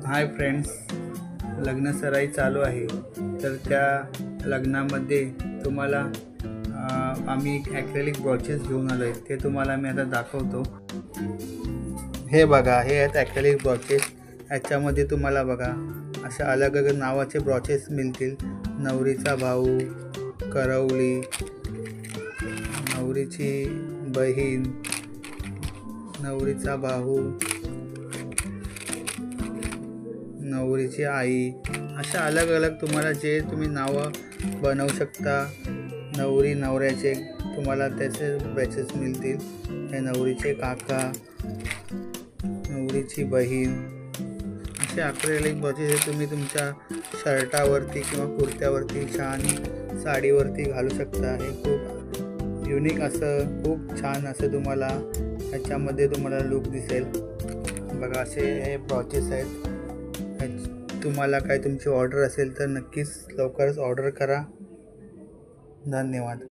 Hi friends, लग्नसराई चालू आहे. तर त्या लग्नामध्ये तुम्हाला आम्ही ॲक्रेलिक ब्रॉचेस घेऊन आलो आहे. ते तुम्हाला मी आता दाखवतो. हे बघा, हे आहेत ॲक्रेलिक ब्रॉचेस. ह्याच्यामध्ये तुम्हाला बघा अशा अलग अलग नावाचे ब्रॉचेस मिळतील. नवरीचा भाऊ, करवली, नवरीची बहीण, नवरीचा भाऊ, नवरीची आई, अशा अलग अलग तुम्हाला जे तुम्ही नावं बनवू शकता. नवरी नवऱ्याचे तुम्हाला त्याचे ब्रॅचेस मिळतील. हे नवरीचे काका, नवरीची बहीण, असे ॲक्रेलिक ब्रॉचेस हे तुम्ही तुमच्या शर्टावरती किंवा कुर्त्यावरती, छान साडीवरती घालू शकता. हे खूप युनिक असं, खूप छान असं तुम्हाला ह्याच्यामध्ये तुम्हाला लुक दिसेल. बघा, असे हे ब्रॉचेस आहेत. तुम्हाला काय तुमची ऑर्डर असेल तर नक्कीच लवकरच ऑर्डर करा. धन्यवाद.